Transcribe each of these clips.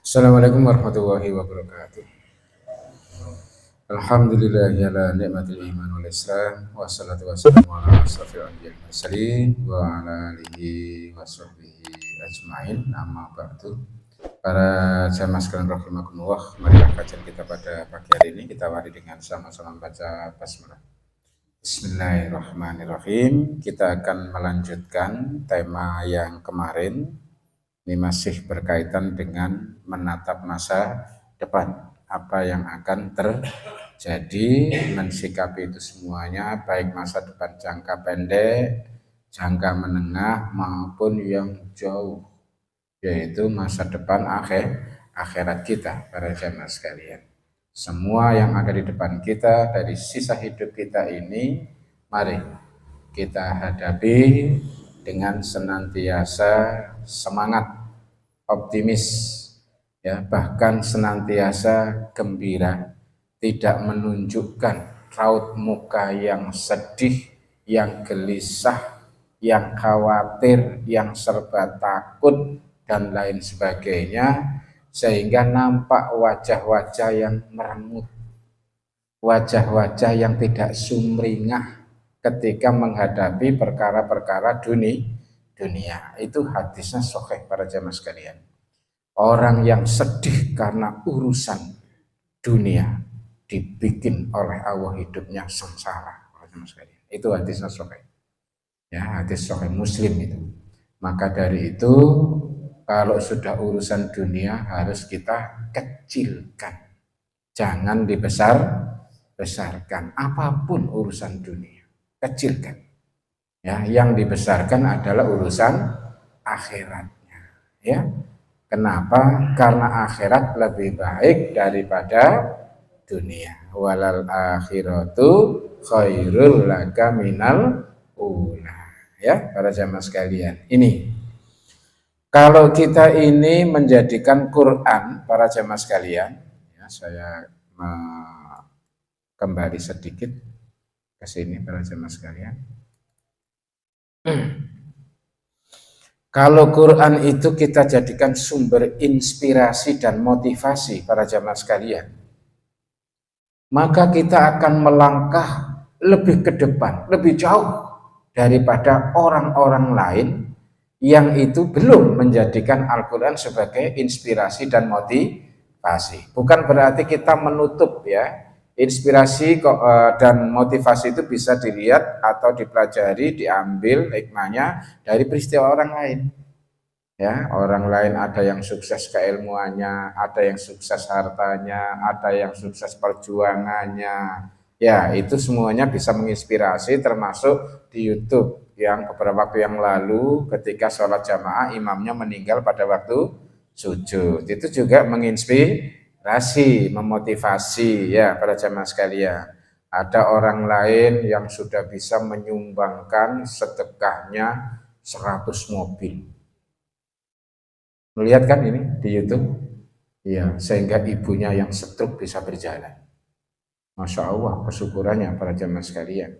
Assalamualaikum warahmatullahi wabarakatuh. Alhamdulillah ala nikmatil iman wal Islam wassalatu wassalamu ala asrofil anbiya'i wal mursalin wa ala alihi wa sahbihi ajmain. Amma ba'du. Para jamaah sekalian rahimakumullah, marilah kajian kita pada pagi hari ini kita awali dengan sama-sama baca basmalah. Bismillahirrahmanirrahim. Kita akan melanjutkan tema yang kemarin. Ini masih berkaitan dengan menatap masa depan, apa yang akan terjadi, mensikapi itu semuanya, baik masa depan jangka pendek, jangka menengah maupun yang jauh, yaitu masa depan akhirat kita, para jamaah sekalian. Semua yang ada di depan kita dari sisa hidup kita ini, mari kita hadapi dengan senantiasa semangat, optimis, ya, bahkan senantiasa gembira, tidak menunjukkan raut muka yang sedih, yang gelisah, yang khawatir, yang serba takut dan lain sebagainya, sehingga nampak wajah-wajah yang merengut, wajah-wajah yang tidak sumringah ketika menghadapi perkara-perkara dunia. Itu hadisnya sahih, para jamaah sekalian. Orang yang sedih karena urusan dunia dibikin oleh Allah hidupnya sengsara, para jamaah sekalian. Itu hadisnya sahih. Ya, hadis sahih Muslim itu. Maka dari itu, kalau sudah urusan dunia harus kita kecilkan. Jangan dibesarkan. Apapun urusan dunia, kecilkan. Ya, yang dibesarkan adalah urusan akhiratnya. Ya, kenapa? Karena akhirat lebih baik daripada dunia. Walal akhiratu khairul laka minal ula. Ya, para jamaah sekalian. Ini kalau kita ini menjadikan Quran, para jamaah sekalian, ya, saya kembali sedikit ke sini, para jamaah sekalian. Kalau Quran itu kita jadikan sumber inspirasi dan motivasi, para jamaah sekalian, maka kita akan melangkah lebih ke depan, lebih jauh daripada orang-orang lain yang itu belum menjadikan Al-Quran sebagai inspirasi dan motivasi. Bukan berarti kita menutup, ya. Inspirasi dan motivasi itu bisa dilihat atau dipelajari, diambil hikmahnya dari peristiwa orang lain. Ya, orang lain ada yang sukses keilmuannya, ada yang sukses hartanya, ada yang sukses perjuangannya. Ya, itu semuanya bisa menginspirasi, termasuk di YouTube yang beberapa waktu yang lalu ketika sholat jamaah imamnya meninggal pada waktu sujud. Itu juga menginspirasi, memotivasi, ya, para jamaah sekalian. Ada orang lain yang sudah bisa menyumbangkan sedekahnya 100 mobil. Melihat kan ini di YouTube? Ya, sehingga ibunya yang stroke bisa berjalan. Masya Allah, kesyukurannya para jamaah sekalian.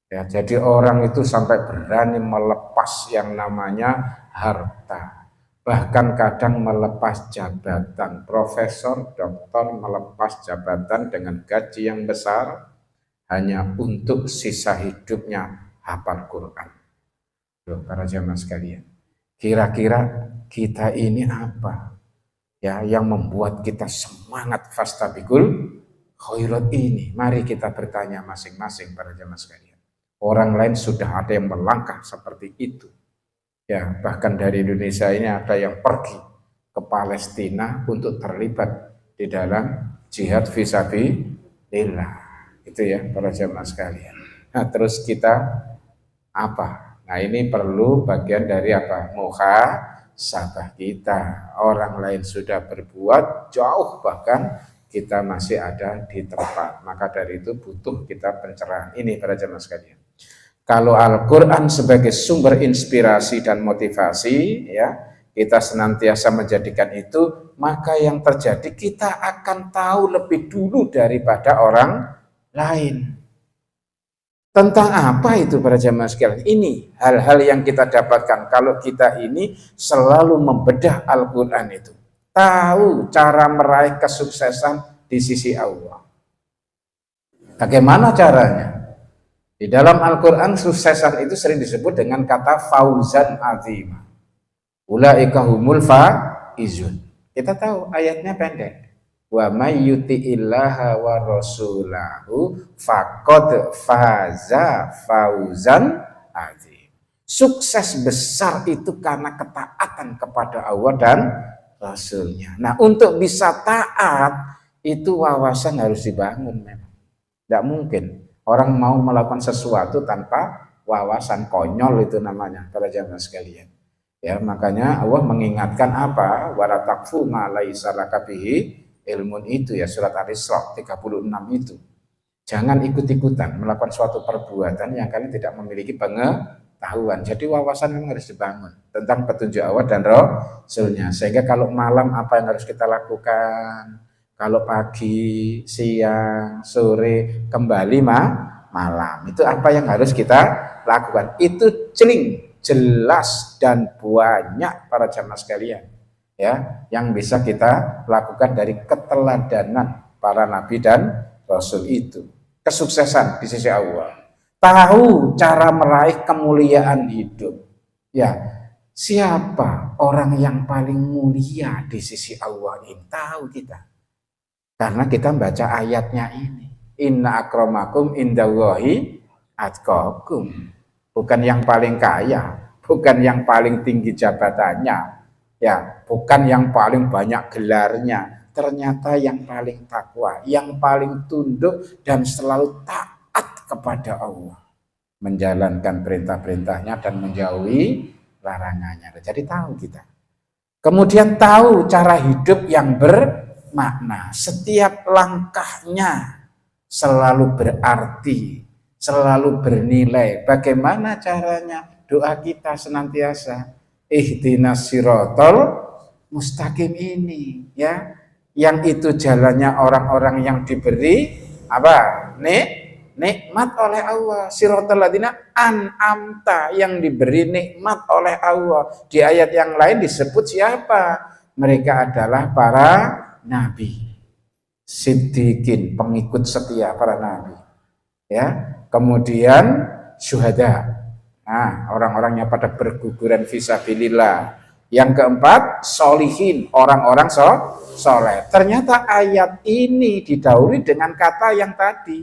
Ya, jadi orang itu sampai berani melepas yang namanya harta. Bahkan kadang melepas jabatan. Profesor, doktor melepas jabatan dengan gaji yang besar hanya untuk sisa hidupnya hafal Quran. Loh, para jamaah sekalian, kira-kira kita ini apa, ya, yang membuat kita semangat fastabiqul khairat ini? Mari kita bertanya masing-masing, para jamaah sekalian. Orang lain sudah ada yang melangkah seperti itu. Ya, bahkan dari Indonesia ini ada yang pergi ke Palestina untuk terlibat di dalam jihad fisabilillah. Itu ya, para jamaah sekalian. Nah, terus kita apa? Nah, ini perlu bagian dari apa? Muhasabah kita. Orang lain sudah berbuat jauh, bahkan kita masih ada di tempat. Maka dari itu butuh kita pencerahan. Ini, para jamaah sekalian. Kalau Al-Quran sebagai sumber inspirasi dan motivasi, ya, kita senantiasa menjadikan itu, maka yang terjadi kita akan tahu lebih dulu daripada orang lain. Tentang apa itu, para jamaah sekalian? Ini hal-hal yang kita dapatkan kalau kita ini selalu membedah Al-Quran itu. tahu cara meraih kesuksesan di sisi Allah. Bagaimana caranya? Di dalam Al-Quran suksesan itu sering disebut dengan kata fauzan azimah. Ulaika humul faizun. Kita tahu ayatnya pendek. Wa may yuti'illaha wa rasulahu faqad faza fauzan azim. Sukses besar itu karena ketaatan kepada Allah dan Rasulnya. Nah, untuk bisa taat itu wawasan harus dibangun memang. Tidak mungkin orang mau melakukan sesuatu tanpa wawasan, konyol itu namanya para jamaah sekalian. Ya, makanya Allah mengingatkan apa? Wala taqfu ma laisa laka bihi ilmun itu ya, surat Al-Isra 36 itu. Jangan ikut-ikutan melakukan suatu perbuatan yang kalian tidak memiliki pengetahuan. Jadi wawasan memang harus dibangun tentang petunjuk Allah dan Rasulnya. Sehingga kalau malam apa yang harus kita lakukan? Kalau pagi, siang, sore, kembali malam. Itu apa yang harus kita lakukan. Itu jelas dan banyak para jamaah sekalian. Ya, yang bisa kita lakukan dari keteladanan para nabi dan rasul itu. Kesuksesan di sisi Allah. Tahu cara meraih kemuliaan hidup. Ya, siapa orang yang paling mulia di sisi Allah ini? Tahu kita. Karena kita baca ayatnya ini. Inna akramakum indallahi atqakum. Bukan yang paling kaya, bukan yang paling tinggi jabatannya, ya, bukan yang paling banyak gelarnya. Ternyata yang paling takwa, yang paling tunduk dan selalu taat kepada Allah. Menjalankan perintah-perintahnya dan menjauhi larangannya. Jadi tahu kita. Kemudian tahu cara hidup yang makna, setiap langkahnya selalu berarti, selalu bernilai. Bagaimana caranya? Doa kita senantiasa ihdinas siratal mustaqim ini, ya. Yang itu jalannya orang-orang yang diberi apa? Nikmat oleh Allah. Siratal ladzina an'amta, yang diberi nikmat oleh Allah. Di ayat yang lain disebut siapa? Mereka adalah para nabi, siddiqin, pengikut setia para nabi, ya. Kemudian syuhada, nah, orang-orangnya pada berguguran fisabilillah. Yang keempat solihin, orang-orang soleh. Ternyata ayat ini didahului dengan kata yang tadi,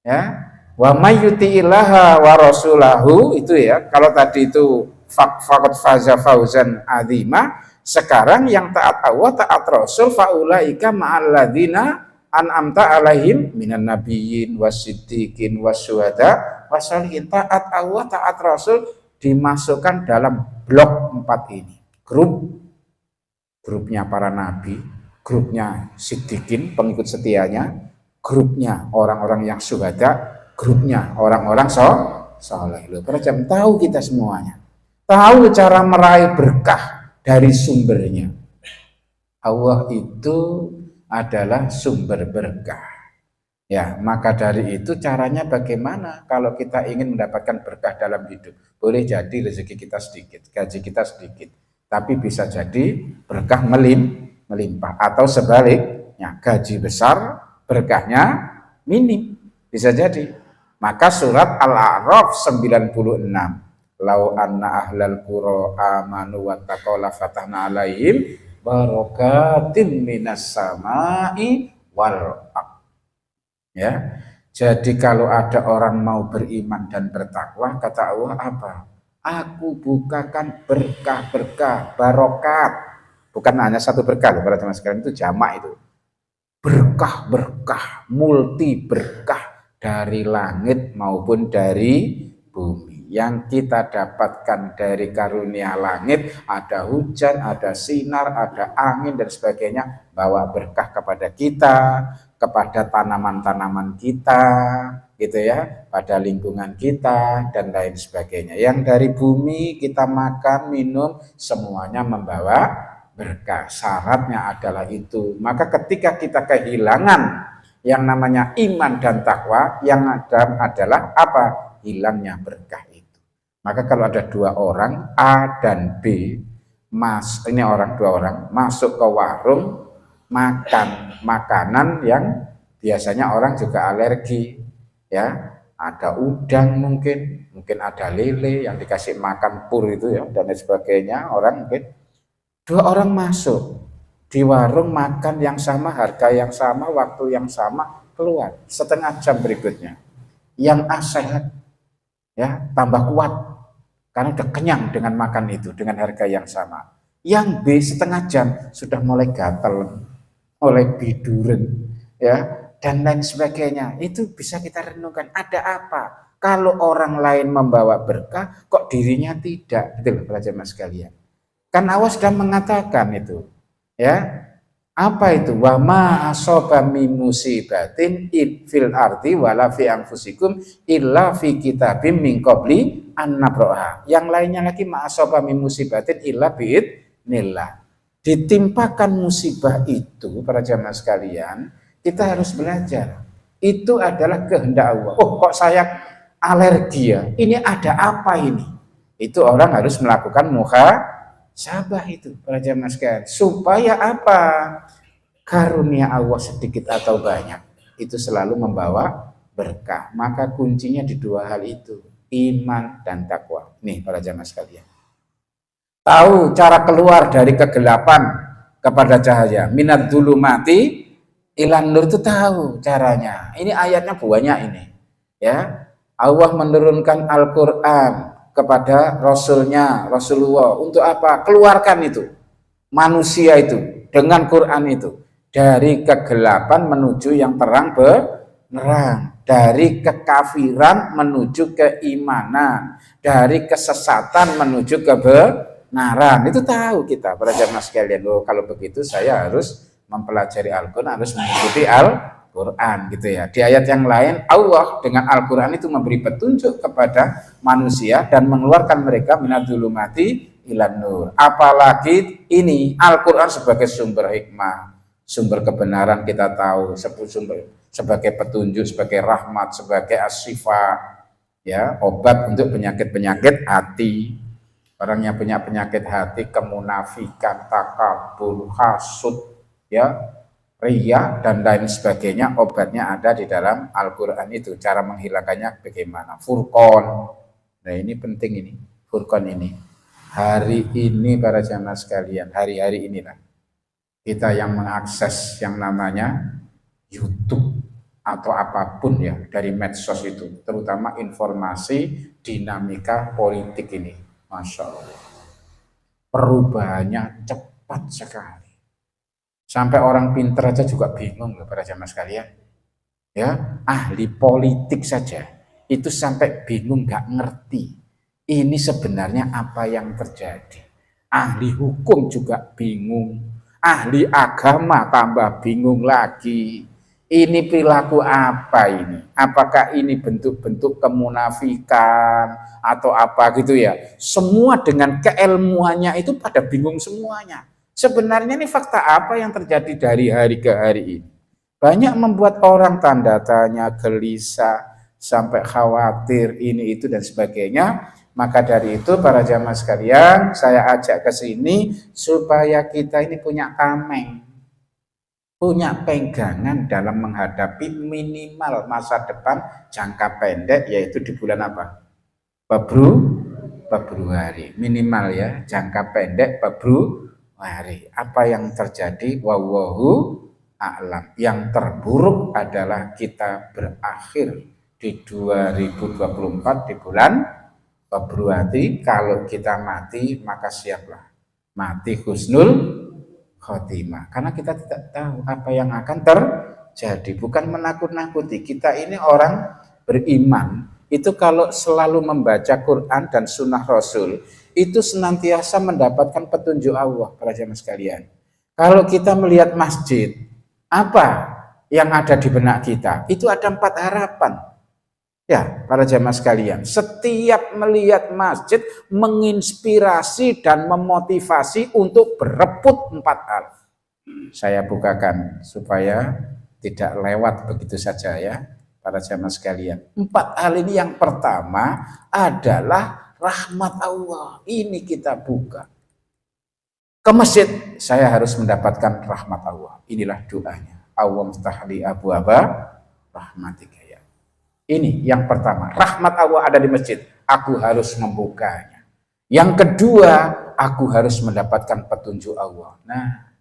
ya, wa may yuti'illaha wa rasulahu, itu ya. Kalau tadi itu faqad faza fauzan azima. Sekarang yang taat Allah, taat Rasul, faulaika ma'alladzina an'amta alaihim minan nabiyyin wasiddiqin wasyuhada wassalihin. Taat Allah, taat Rasul dimasukkan dalam blok 4 ini. Grupnya para nabi, grupnya siddiqin, pengikut setianya, grupnya orang-orang yang syuhada, grupnya orang-orang soleh. Tahu kita semuanya. Tahu cara meraih berkah dari sumbernya. Allah itu adalah sumber berkah. Ya, maka dari itu caranya bagaimana kalau kita ingin mendapatkan berkah dalam hidup? Boleh jadi rezeki kita sedikit, gaji kita sedikit, tapi bisa jadi berkah melimpah, atau sebaliknya, gaji besar, berkahnya minim, bisa jadi. Maka surat Al-A'raf 96, lau anna ahlal qura amanu wattaqaw la fatahna alaihim barakatim minas samai wal ardh. Ya. Jadi kalau ada orang mau beriman dan bertakwa, kata Allah apa? Aku bukakan berkah-berkah, barokat. Bukan hanya satu berkah loh, para teman sekalian, itu jamak itu. Berkah-berkah, multi berkah dari langit maupun dari bumi. Yang kita dapatkan dari karunia langit, ada hujan, ada sinar, ada angin dan sebagainya, bawa berkah kepada kita, kepada tanaman-tanaman kita, gitu ya, pada lingkungan kita dan lain sebagainya. Yang dari bumi kita makan, minum, semuanya membawa berkah. Syaratnya adalah itu. Maka ketika kita kehilangan yang namanya iman dan takwa, yang ada adalah apa? Hilangnya berkah. Maka kalau ada dua orang A dan B, ini dua orang masuk ke warung makan makanan yang biasanya orang juga alergi, ya. Ada udang mungkin ada lele yang dikasih makan pur itu ya dan lain sebagainya. Dua orang masuk di warung makan yang sama, harga yang sama, waktu yang sama, keluar setengah jam berikutnya. Yang A sehat, ya, tambah kuat karena udah kenyang dengan makan itu dengan harga yang sama. Yang B setengah jam sudah mulai gatal, mulai biduren, ya, dan lain sebagainya. Itu bisa kita renungkan, ada apa kalau orang lain membawa berkah kok dirinya tidak, gitu loh para jemaah sekalian. Kan Allah sudah mengatakan itu, ya, apa itu? Wa ma asaba min musibatin fil ardi wala fi anfusikum illa fi kitabim min qabli an nabraha. Yang lainnya lagi ma asaba min musibatin illa biidznillah. Ditimpakan musibah itu para jamaah sekalian, kita harus belajar. Itu adalah kehendak Allah. Oh, kok saya alergi ya? Ini ada apa ini? Itu orang harus melakukan muhasabah itu para jamaah sekalian. Supaya apa? Karunia Allah sedikit atau banyak itu selalu membawa berkah. Maka kuncinya di dua hal itu, iman dan takwa. Nih para jamaah sekalian, tahu cara keluar dari kegelapan kepada cahaya, minad dzulumati ilan nur, itu tahu caranya. Ini ayatnya banyak ini, ya. Allah menurunkan Al-Quran kepada Rasulnya, Rasulullah, untuk apa? Keluarkan itu manusia itu dengan Quran itu dari kegelapan menuju yang terang benerang, dari kekafiran menuju keimanan, dari kesesatan menuju kebenaran. Itu tahu kita para jamaah sekalian. Loh, kalau begitu saya harus mempelajari Al-Quran, harus mengikuti Al-Quran, gitu ya. Di ayat yang lain Allah dengan Al-Quran itu memberi petunjuk kepada manusia dan mengeluarkan mereka minadz dzulumati ilan nur. Apalagi ini Al-Quran sebagai sumber hikmah, sumber kebenaran, kita tahu sebagai petunjuk, sebagai rahmat, sebagai as-syifa, ya, obat untuk penyakit-penyakit hati. Orang yang punya penyakit hati, kemunafikan, takabur, hasud, ya, riya dan lain sebagainya, obatnya ada di dalam Al-Quran itu. Cara menghilangkannya bagaimana? Furqan. Nah, ini penting ini, Furqan ini. Hari ini para jamaah sekalian, hari-hari inilah kita yang mengakses yang namanya YouTube atau apapun ya dari medsos itu, terutama informasi dinamika politik ini, Masya Allah, perubahannya cepat sekali, sampai orang pinter aja juga bingung loh para jamaah sekalian, ya. Ahli politik saja itu sampai bingung, nggak ngerti ini sebenarnya apa yang terjadi. Ahli hukum juga bingung, ahli agama tambah bingung lagi. Ini perilaku apa ini? Apakah ini bentuk-bentuk kemunafikan atau apa gitu ya? Semua dengan keilmuannya itu pada bingung semuanya. Sebenarnya ini fakta apa yang terjadi dari hari ke hari ini? Banyak membuat orang tanda tanya, gelisah, sampai khawatir ini itu dan sebagainya. Maka dari itu para jamaah sekalian, saya ajak ke sini supaya kita ini punya tameng, punya pegangan dalam menghadapi minimal masa depan jangka pendek, yaitu di bulan apa? Februari. Minimal ya, jangka pendek Februari. Apa yang terjadi? Wallahu a'lam. Yang terburuk adalah kita berakhir di 2024 di bulan Februari. Kalau kita mati, maka siaplah mati husnul khotimah, karena kita tidak tahu apa yang akan terjadi. Bukan menakut-nakuti, kita ini orang beriman itu kalau selalu membaca Quran dan sunnah Rasul itu senantiasa mendapatkan petunjuk Allah para jemaah sekalian. Kalau kita melihat masjid, apa yang ada di benak kita? Itu ada 4 harapan. Ya, para jemaah sekalian, setiap melihat masjid menginspirasi dan memotivasi untuk berebut 4 hal. Saya bukakan supaya tidak lewat begitu saja ya, para jemaah sekalian. 4 hal ini, yang pertama adalah rahmat Allah. Ini kita buka. ke masjid, saya harus mendapatkan rahmat Allah. Inilah doanya. Allahumma ftahli abwaaba rahmatika ya. Ini yang pertama, rahmat Allah ada di masjid, aku harus membukanya. Yang kedua, aku harus mendapatkan petunjuk Allah. Nah,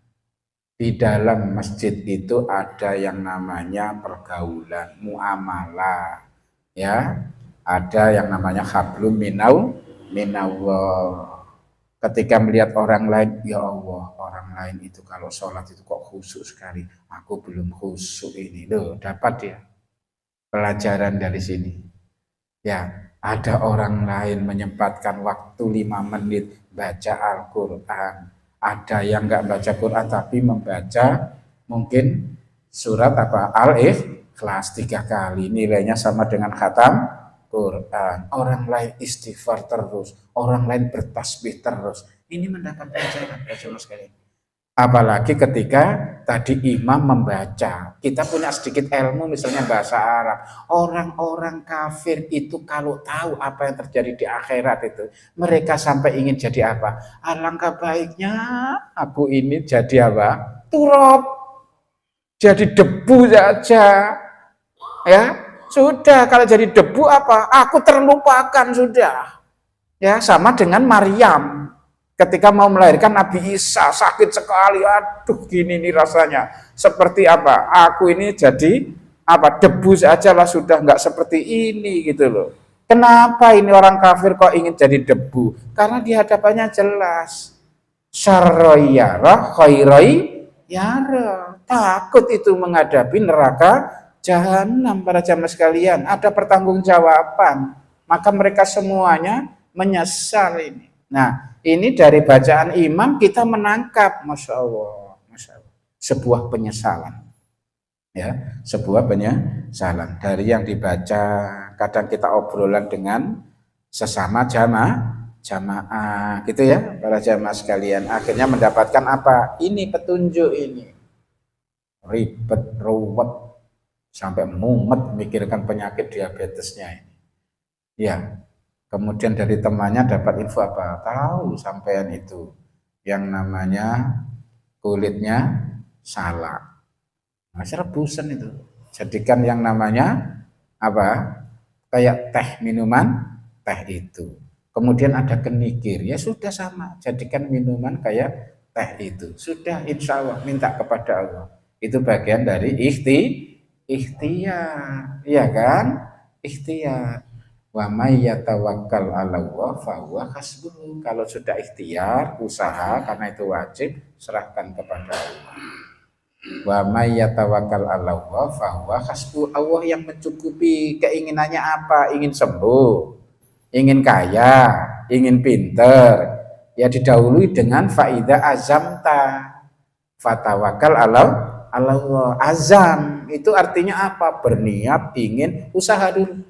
di dalam masjid itu ada yang namanya pergaulan, muamalah, ya. Ada yang namanya hablum minallah. Ketika melihat orang lain, ya Allah, orang lain itu kalau sholat itu kok khusyuk sekali. Aku belum khusyuk ini. Loh, dapat ya pelajaran dari sini. Ya, ada orang lain menyempatkan waktu 5 menit baca Al-Quran. Ada yang nggak baca Quran tapi membaca mungkin surat apa Al-Ikhlas 3 kali. Nilainya sama dengan khatam Quran. Orang lain istighfar terus, orang lain bertasbih terus. Ini mendapat pelajaran ya sekalian. Apalagi ketika tadi imam membaca, kita punya sedikit ilmu misalnya bahasa Arab. Orang-orang kafir itu kalau tahu apa yang terjadi di akhirat itu, mereka sampai ingin jadi apa? Alangkah baiknya aku ini jadi apa? Turab, jadi debu saja, ya. Sudah, kalau jadi debu apa? Aku terlupakan sudah. Ya, sama dengan Maryam. Ketika mau melahirkan Nabi Isa, sakit sekali. Aduh, gini nih rasanya. Seperti apa? Aku ini jadi apa? Debu saja lah, sudah nggak seperti ini gitu loh. Kenapa ini orang kafir kok ingin jadi debu? Karena di hadapannya jelas. Syarroyara khairoi-yara. Takut itu menghadapi neraka Jahanam para jamaah sekalian, ada pertanggungjawaban. Maka mereka semuanya menyesal ini. Nah, ini dari bacaan imam kita menangkap, masya Allah, sebuah penyesalan. Ya, sebuah penyesalan dari yang dibaca. Kadang kita obrolan dengan sesama jamaah, gitu ya, para jamaah sekalian. Akhirnya mendapatkan apa? Ini petunjuk ini. Ribet, ruwet, sampai mumet mikirkan penyakit diabetesnya ini. Ya, kemudian dari temannya dapat info apa? Tahu sampean itu yang namanya kulitnya salak. Masih rebusan itu. Jadikan yang namanya apa? Kayak teh, minuman teh itu. Kemudian ada kenikir, ya sudah sama. Jadikan minuman kayak teh itu. Sudah, insya Allah minta kepada Allah. Itu bagian dari ikhtiar, iya kan? Ikhtiar. Wa may yatawakkal 'alallah fa huwa hasbuh. Kalau sudah ikhtiar, usaha karena itu wajib, serahkan kepada Allah. Wa may yatawakkal 'alallah fa huwa hasbuh. Allah yang mencukupi. Keinginannya apa? Ingin sembuh, ingin kaya, ingin pinter. Ya didahului dengan faida azamta. Fatawakal Allah. Azam itu artinya apa? Berniat, ingin, usaha dulu.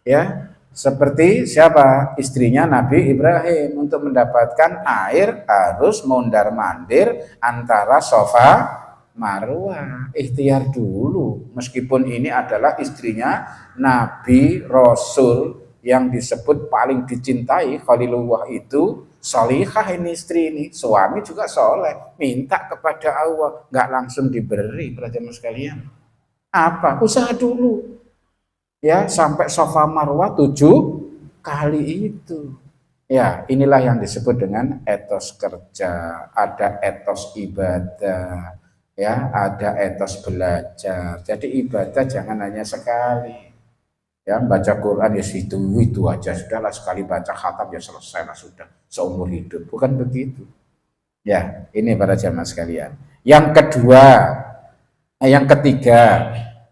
Ya, seperti siapa? Istrinya Nabi Ibrahim untuk mendapatkan air harus mondar-mandir antara Safa Marwah. Ikhtiar dulu. Meskipun ini adalah istrinya Nabi Rasul yang disebut paling dicintai, Khalilullah itu solihah ini istri ini, suami juga soleh, minta kepada Allah, nggak langsung diberi, para jemaah sekalian. Apa? Usaha dulu, ya sampai Safa Marwah 7 kali itu. Ya, inilah yang disebut dengan etos kerja, ada etos ibadah, ya, ada etos belajar. Jadi ibadah jangan hanya sekali. Ya, baca Quran ya itu aja sudahlah, sekali baca khatam ya selesai lah sudah seumur hidup, bukan begitu ya. Ini para jamaah sekalian. Yang ketiga,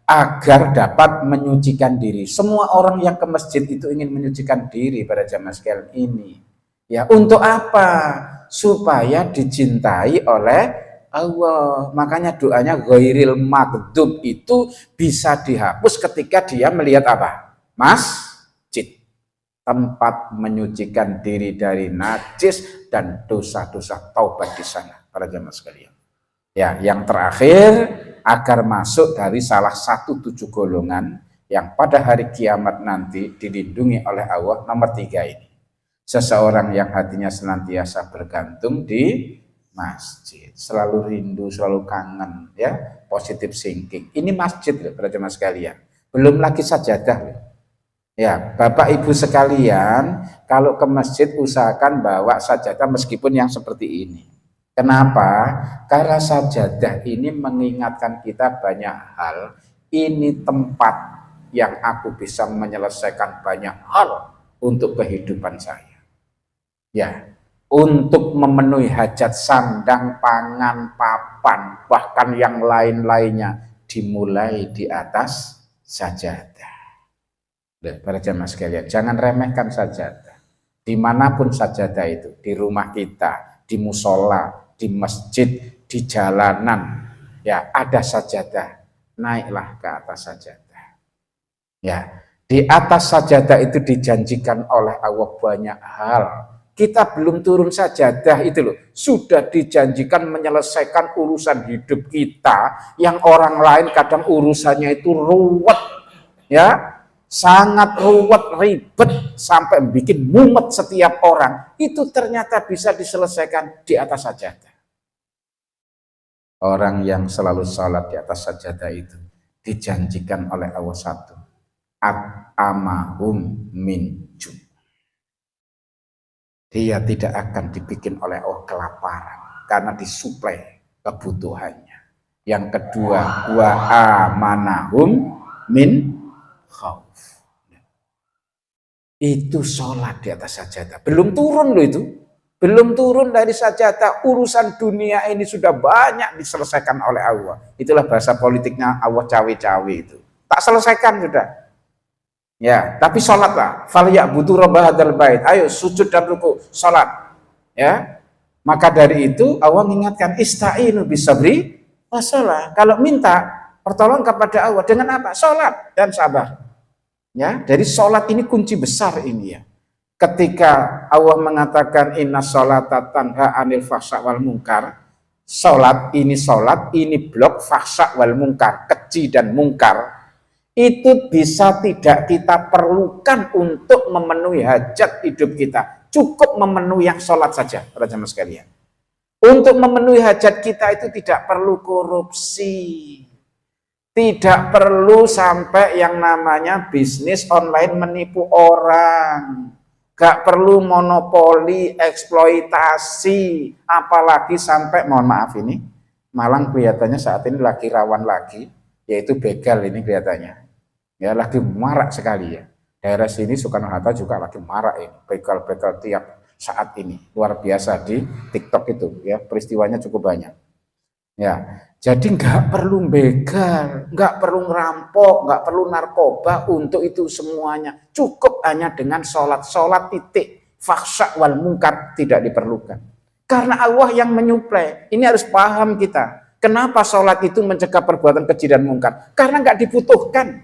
agar dapat menyucikan diri. Semua orang yang ke masjid itu ingin menyucikan diri para jamaah sekalian ini. Ya, untuk apa? Supaya dicintai oleh Allah. Makanya doanya ghairil maghdub itu bisa dihapus ketika dia melihat apa? Masjid, tempat menyucikan diri dari najis dan dosa-dosa, taubat di sana para jemaah sekalian. Ya, yang terakhir, agar masuk dari salah satu 7 golongan yang pada hari kiamat nanti dilindungi oleh Allah. Nomor 3 ini, seseorang yang hatinya senantiasa bergantung di masjid. Selalu rindu, selalu kangen, ya. Positive thinking. Ini masjid loh, para jemaah sekalian. Belum lagi sajadah loh. Ya, Bapak Ibu sekalian, kalau ke masjid usahakan bawa sajadah meskipun yang seperti ini. Kenapa? Karena sajadah ini mengingatkan kita banyak hal. Ini tempat yang aku bisa menyelesaikan banyak hal untuk kehidupan saya. Ya, untuk memenuhi hajat sandang, pangan, papan, bahkan yang lain-lainnya dimulai di atas sajadah. Para jamaah sekalian, jangan remehkan sajadah. Dimanapun sajadah itu, di rumah kita, di musola, di masjid, di jalanan, ya ada sajadah, naiklah ke atas sajadah. Ya, di atas sajadah itu dijanjikan oleh Allah banyak hal. Kita belum turun sajadah itu loh, sudah dijanjikan menyelesaikan urusan hidup kita yang orang lain kadang urusannya itu ruwet, ya. Sangat ruwet, ribet, sampai bikin mumet setiap orang. Itu ternyata bisa diselesaikan di atas sajadah. Orang yang selalu sholat di atas sajadah itu dijanjikan oleh Allah satu, at'amahum min ju'. Dia tidak akan dibikin oleh Allah kelaparan karena disuplai kebutuhannya. Yang kedua, wa amanahum min khauf. Itu sholat di atas sajadah. Belum turun loh itu. Belum turun dari sajadah. Urusan dunia ini sudah banyak diselesaikan oleh Allah. Itulah bahasa politiknya Allah cawe-cawe itu. Tak selesaikan sudah. Ya, tapi sholatlah. Falyabudu rabb hadzal bait. Ayo sujud dan ruku, sholat. Ya. Maka dari itu Allah mengingatkan ista'inu bisabri wassalah. Kalau minta pertolongan kepada Allah dengan apa? Sholat dan sabar. Ya, dari sholat ini kunci besar ini ya. Ketika Allah mengatakan inna sholata tanha anil fahsya wal munkar, sholat ini blok fahsya wal munkar, keji dan mungkar, itu bisa tidak kita perlukan untuk memenuhi hajat hidup kita. Cukup memenuhi yang sholat saja, para jemaah sekalian. Untuk memenuhi hajat kita itu tidak perlu korupsi. Tidak perlu sampai yang namanya bisnis online menipu orang. Gak perlu monopoli, eksploitasi. Apalagi sampai, mohon maaf ini, Malang kelihatannya saat ini lagi rawan lagi, yaitu begal ini kelihatannya. Ya, lagi marak sekali ya. Daerah sini Soekarno-Hatta juga lagi marak ini. Begal-begal tiap saat ini. Luar biasa di TikTok itu. Ya, peristiwanya cukup banyak. Ya, jadi nggak perlu begal, nggak perlu ngerampok, nggak perlu narkoba untuk itu semuanya. Cukup hanya dengan sholat titik. Fahsya wal munkar tidak diperlukan. Karena Allah yang menyuplai. Ini harus paham kita. Kenapa sholat itu mencegah perbuatan keji dan munkar? Karena nggak dibutuhkan.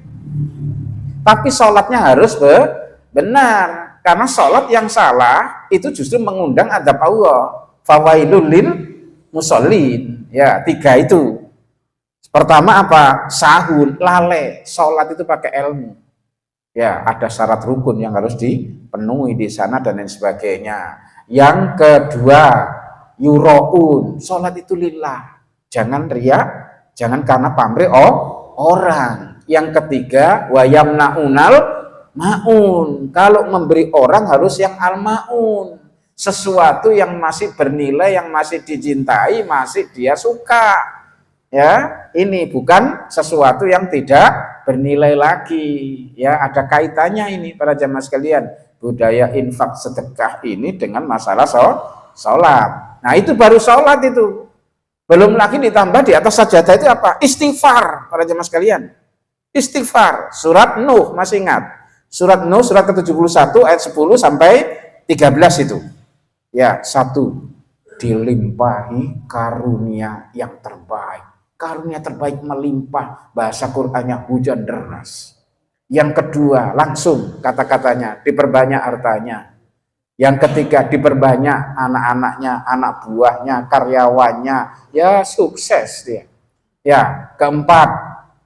Tapi sholatnya harus benar. Karena sholat yang salah itu justru mengundang adab Allah. Fawailul lil musallin. Ya, 3 itu. Pertama apa? Sahun, lalai. Sholat itu pakai ilmu. Ya, ada syarat rukun yang harus dipenuhi di sana dan lain sebagainya. Yang kedua, yuroun. Sholat itu lillah. Jangan riya, jangan karena pamrih orang. Yang ketiga, wayamnaunal maun. Kalau memberi orang harus yang al-maun. Sesuatu yang masih bernilai, yang masih dicintai, masih dia suka. Ya, ini bukan sesuatu yang tidak bernilai lagi. Ya, ada kaitannya ini para jamaah sekalian. Budaya infak sedekah ini dengan masalah sholat. Nah, itu baru sholat itu. Belum lagi ditambah di atas sajadah itu apa? Istighfar para jamaah sekalian. Istighfar. Surat Nuh, masih ingat? Surat Nuh, surat ke-71 ayat 10 sampai 13 itu. Ya, 1, dilimpahi karunia yang terbaik. Karunia terbaik melimpah, bahasa Qur'annya hujan deras. Yang kedua, langsung kata-katanya, diperbanyak hartanya. Yang ketiga, diperbanyak anak-anaknya, anak buahnya, karyawannya. Ya, sukses dia. Ya, keempat,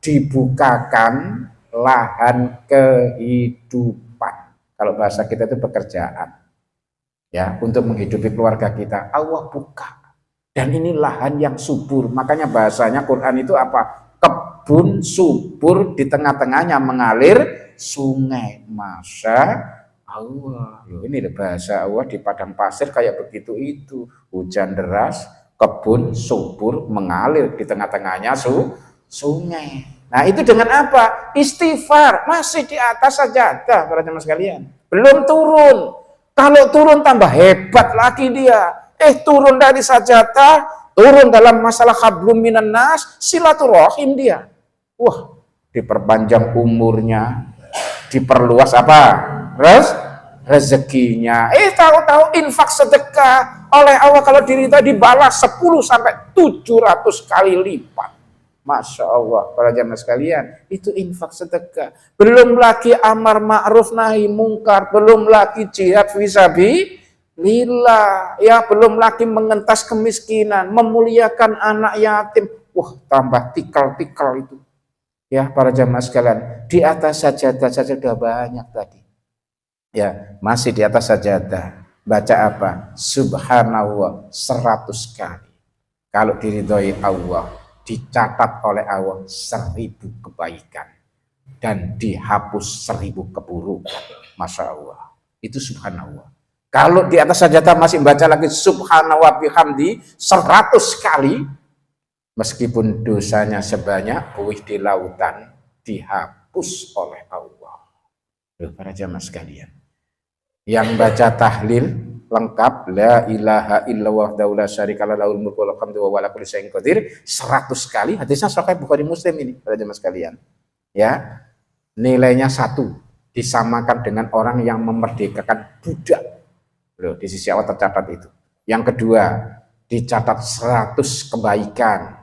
dibukakan lahan kehidupan. Kalau bahasa kita itu pekerjaan. Ya, untuk menghidupi keluarga kita, Allah buka. Dan ini lahan yang subur. Makanya bahasanya Quran itu apa? Kebun subur, di tengah-tengahnya mengalir sungai. Masya Allah. Loh, ini bahasa Allah di padang pasir kayak begitu itu. Hujan deras, kebun subur mengalir, di tengah-tengahnya sungai. Nah, itu dengan apa? Istighfar. Masih di atas sajadah para jemaah sekalian. Belum turun. Kalau turun tambah hebat lagi dia. Turun dari sajadah, turun dalam masalah hablum minan nas, silaturahim dia. Wah, diperpanjang umurnya, diperluas apa? Rezekinya. Tahu-tahu infak sedekah oleh Allah kalau diridhoi dibalas 10 sampai 700 kali lipat. Masya Allah, para jamaah sekalian, itu infak sedekah. Belum lagi amar ma'ruf nahi mungkar, belum lagi jihad fisabilillah, ya, belum lagi mengentas kemiskinan, memuliakan anak yatim. Wah, tambah tikal-tikal itu. Ya, para jamaah sekalian, di atas sajadah saja sudah banyak tadi. Ya, masih di atas sajadah. Baca apa? Subhanallah 100 kali. Kalau diridhoi Allah, dicatat oleh Allah 1000 kebaikan dan dihapus 1000 keburukan. Masya Allah, itu subhanallah. Kalau di atas sajadah masih baca lagi subhanallah bihamdi 100 kali, meskipun dosanya sebanyak buih di lautan, dihapus oleh Allah. Loh, para jamaah sekalian, yang baca tahlil lengkap la ilaha illallah la syarikalah lahul mulku wa lahul hamdu wa huwa ala kulli syai'in qadir 100 kali. Hadisnya sahih Bukhari Muslim ini para jemaah sekalian. Ya. Nilainya 1, disamakan dengan orang yang memerdekakan budak. Loh, di sisi Allah tercatat itu. Yang kedua, dicatat 100 kebaikan.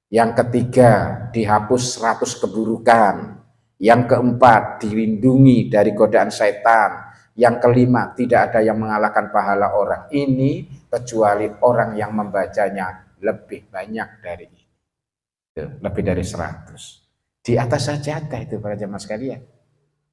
Yang ketiga, dihapus 100 keburukan. Yang keempat, dilindungi dari godaan syaitan. Yang kelima, tidak ada yang mengalahkan pahala orang ini kecuali orang yang membacanya lebih banyak dari ini. Lebih dari 100. Di atas sajadah itu para jemaah sekalian.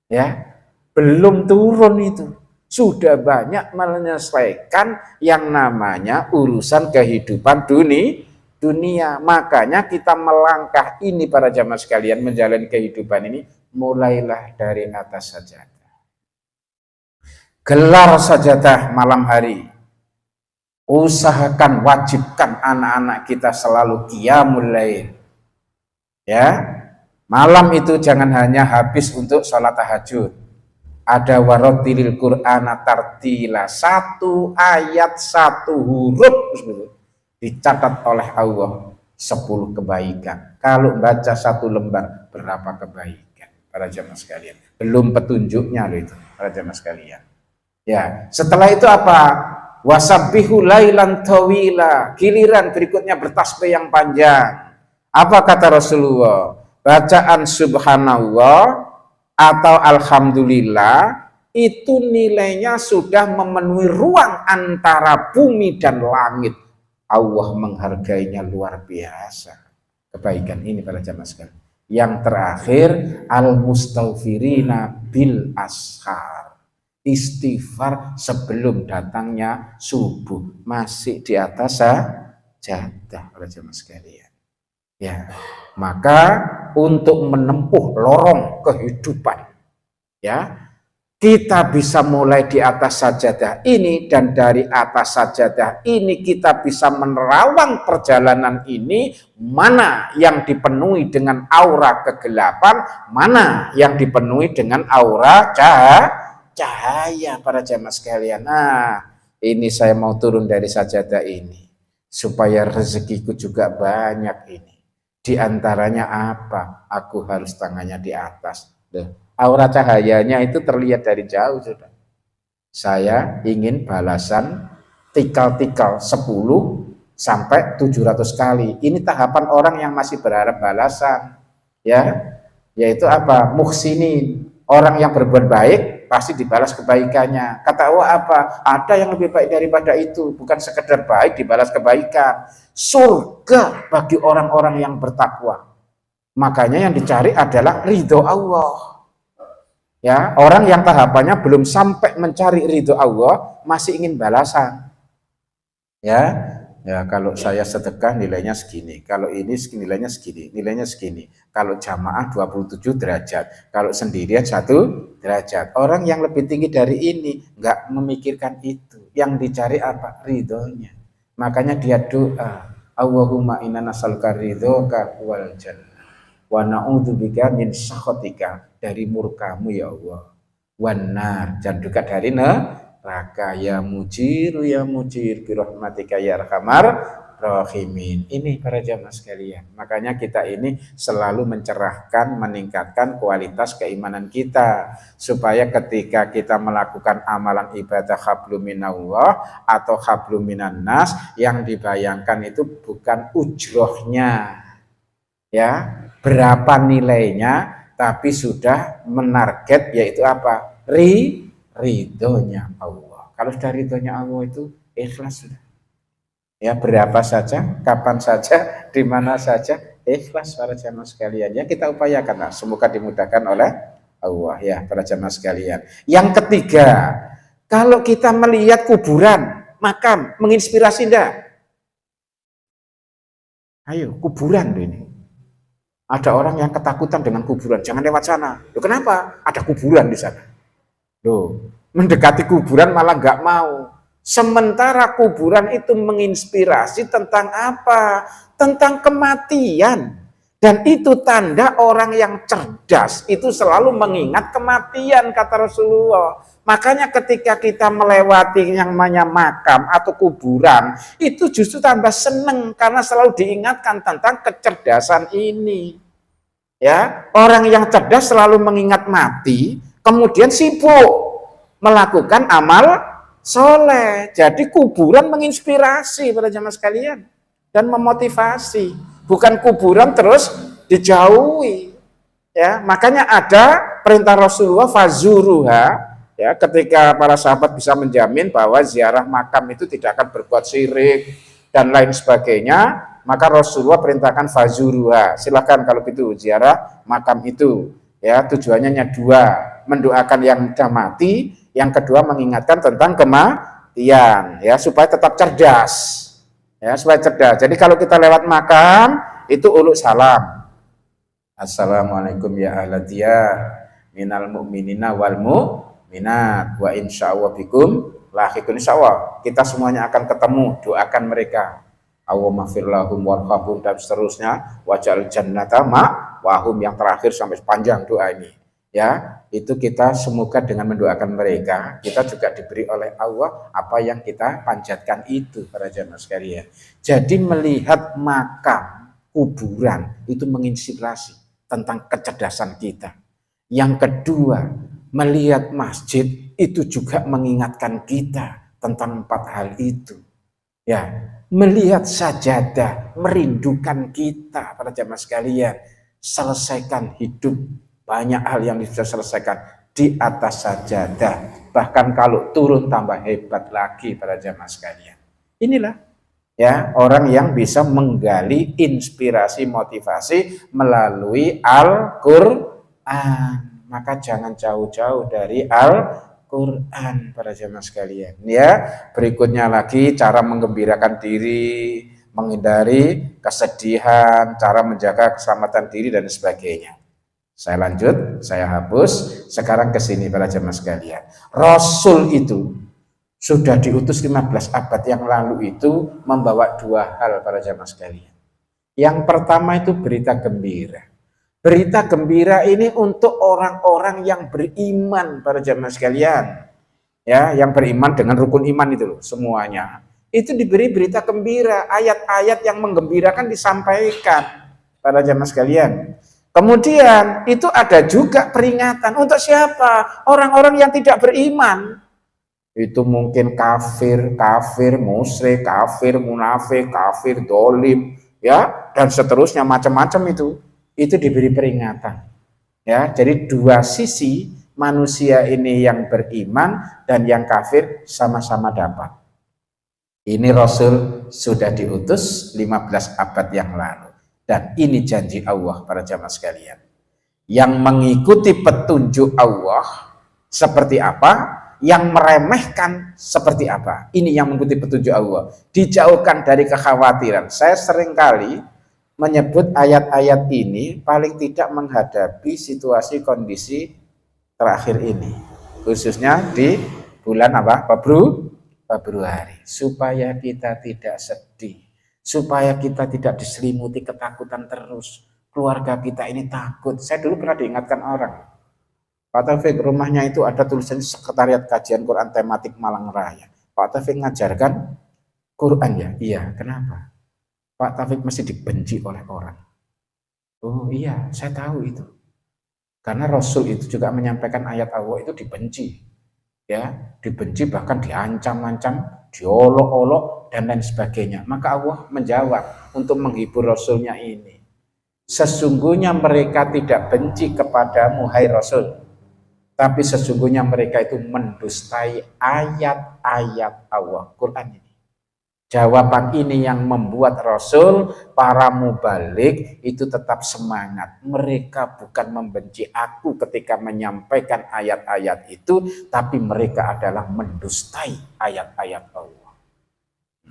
Ya, belum turun itu. Sudah banyak menyelesaikan yang namanya urusan kehidupan dunia. Makanya kita melangkah ini para jemaah sekalian, menjalani kehidupan ini mulailah dari atas sajadah. Gelar sajadah malam hari. Usahakan, wajibkan anak-anak kita selalu qiyamul lail. Ya, malam itu jangan hanya habis untuk sholat tahajud. Ada warotilil Qur'ana tartila, 1 ayat 1 huruf dicatat oleh Allah 10 kebaikan. Kalau baca 1 lembar berapa kebaikan para jamaah sekalian. Belum petunjuknya loh itu para jamaah sekalian. Ya, setelah itu apa? Wasabbihu lailan tawila. Giliran berikutnya bertasbih yang panjang. Apa kata Rasulullah? Bacaan subhanallah atau alhamdulillah itu nilainya sudah memenuhi ruang antara bumi dan langit. Allah menghargainya luar biasa. Kebaikan ini para jamaah sekalian. Yang terakhir, al-mustaghfirina bil ashar. Istighfar sebelum datangnya subuh, masih di atas sajadah para jemaah sekalian. Ya, maka untuk menempuh lorong kehidupan, ya, kita bisa mulai di atas sajadah ini, dan dari atas sajadah ini kita bisa menerawang perjalanan ini, mana yang dipenuhi dengan aura kegelapan, mana yang dipenuhi dengan aura cahaya para jamaah sekalian. Nah, ini saya mau turun dari sajadah ini supaya rezekiku juga banyak ini. Di antaranya apa? Aku harus tangannya di atas. Aura cahayanya itu terlihat dari jauh, sudah. Saya ingin balasan tikal-tikal 10 sampai 700 kali. Ini tahapan orang yang masih berharap balasan, ya. Yaitu apa? Muhsinin, orang yang berbuat baik pasti dibalas kebaikannya. Kata Allah apa? Ada yang lebih baik daripada itu. Bukan sekedar baik dibalas kebaikan. Surga bagi orang-orang yang bertakwa. Makanya yang dicari adalah ridho Allah. Ya, orang yang tahapannya belum sampai mencari ridho Allah, masih ingin balasan. Ya, Ya, kalau saya sedekah nilainya segini, kalau ini nilainya segini, nilainya segini. Kalau jamaah 27 derajat, kalau sendirian 1 derajat. Orang yang lebih tinggi dari ini nggak memikirkan itu. Yang dicari apa? Ridhonya. Makanya dia doa, Allahumma inna nas'aluka ridhoka wal jannah wa na'udzubika min sakhatika, dari murkamu ya Allah. Wanar, dan juga dari neraka. Ya mujir birahmatika ya arhamar rahimin. Ini para jamaah sekalian, makanya kita ini selalu mencerahkan, meningkatkan kualitas keimanan kita, supaya ketika kita melakukan amalan ibadah hablum minallah atau hablum minan nas, yang dibayangkan itu bukan ujrohnya, ya, berapa nilainya, tapi sudah menarget, yaitu apa? Ridhonya Allah. Kalau sudah ridhonya Allah itu ikhlas sudah. Ya, berapa saja, kapan saja, di mana saja, ikhlas para jamaah sekalian. Ya, kita upayakan lah, semoga dimudahkan oleh Allah ya para jamaah sekalian. Yang ketiga, kalau kita melihat kuburan, makam, menginspirasi enggak? Ayo, kuburan ini. Ada orang yang ketakutan dengan kuburan, jangan lewat sana. Loh, kenapa? Ada kuburan di sana. Loh, mendekati kuburan malah nggak mau. Sementara kuburan itu menginspirasi tentang apa? Tentang kematian. Dan itu tanda orang yang cerdas, itu selalu mengingat kematian, kata Rasulullah. Makanya ketika kita melewati yang namanya makam atau kuburan, itu justru tambah seneng karena selalu diingatkan tentang kecerdasan ini. Ya, orang yang cerdas selalu mengingat mati, kemudian sibuk melakukan amal soleh. Jadi kuburan menginspirasi para jamaah sekalian dan memotivasi, bukan kuburan terus dijauhi. Ya, makanya ada perintah Rasulullah fazuruha, ya, ketika para sahabat bisa menjamin bahwa ziarah makam itu tidak akan berbuat syirik dan lain sebagainya, maka Rasulullah perintahkan fazuruha. Silakan kalau gitu ziarah makam itu. Ya, tujuannya dua, mendoakan yang sudah mati, yang kedua mengingatkan tentang kematian, ya, supaya tetap cerdas. Ya, supaya cerdas. Jadi kalau kita lewat makam itu uluk salam. Assalamualaikum ya ahladiyah minal mu'minina wal mu'minat wa insyaallah bikum lahiqun. Insyaallah kita semuanya akan ketemu, doakan mereka. Allahumma firlahum warhamhum dan seterusnya, waj'al jannata ma'wahum, yang terakhir sampai panjang doa ini. Ya, itu kita semoga dengan mendoakan mereka, kita juga diberi oleh Allah apa yang kita panjatkan itu para jamaah sekalian. Jadi melihat makam, kuburan itu menginspirasi tentang kecerdasan kita. Yang kedua, melihat masjid itu juga mengingatkan kita tentang 4 hal itu. Ya, melihat sajadah merindukan kita para jamaah sekalian. Selesaikan hidup, banyak hal yang bisa selesaikan di atas sajadah. Bahkan kalau turun tambah hebat lagi para jamaah sekalian. Inilah ya orang yang bisa menggali inspirasi motivasi melalui Al-Qur'an. Maka jangan jauh-jauh dari Al-Quran para jamaah sekalian. Ya, berikutnya lagi cara menggembirakan diri, menghindari kesedihan, cara menjaga keselamatan diri dan sebagainya. Saya lanjut, saya hapus. Sekarang ke sini para jamaah sekalian. Rasul itu sudah diutus 15 abad yang lalu itu membawa 2 hal para jamaah sekalian. Yang pertama itu berita gembira. Berita gembira ini untuk orang-orang yang beriman para jamaah sekalian. Ya, yang beriman dengan rukun iman itu loh, semuanya. Itu diberi berita gembira, ayat-ayat yang menggembirakan disampaikan para jamaah sekalian. Kemudian itu ada juga peringatan untuk siapa? Orang-orang yang tidak beriman. Itu mungkin kafir, musyrik, kafir, munafik, kafir, dolim, ya, dan seterusnya macam-macam itu diberi peringatan. Ya, jadi 2 sisi manusia ini yang beriman dan yang kafir sama-sama dapat. Ini Rasul sudah diutus 15 abad yang lalu. Dan ini janji Allah para jamaah sekalian. Yang mengikuti petunjuk Allah seperti apa? yang meremehkan seperti apa. Ini yang mengikuti petunjuk Allah. Dijauhkan dari kekhawatiran. Saya seringkali menyebut ayat-ayat ini paling tidak menghadapi situasi kondisi terakhir ini. Khususnya di bulan apa? Februari. Supaya kita tidak sedih. Supaya kita tidak diselimuti ketakutan terus. Keluarga kita ini takut. Saya dulu pernah diingatkan orang. Pak Taufik, rumahnya itu ada tulisan Sekretariat Kajian Quran Tematik Malang Raya. Pak Taufik ngajarkan Quran ya? Iya, kenapa? Pak Taufik mesti dibenci oleh orang. Oh iya, saya tahu itu. Karena Rasul itu juga menyampaikan ayat Allah itu dibenci. Ya, dibenci bahkan diancam-ancam, diolok-olok dan lain sebagainya. Maka Allah menjawab untuk menghibur Rasulnya ini. Sesungguhnya mereka tidak benci kepadamu, hai Rasul. Tapi sesungguhnya mereka itu mendustai ayat-ayat Allah, Quran ini. Jawaban ini yang membuat Rasul, para mubalik itu tetap semangat. Mereka bukan membenci aku ketika menyampaikan ayat-ayat itu, tapi mereka adalah mendustai ayat-ayat Allah.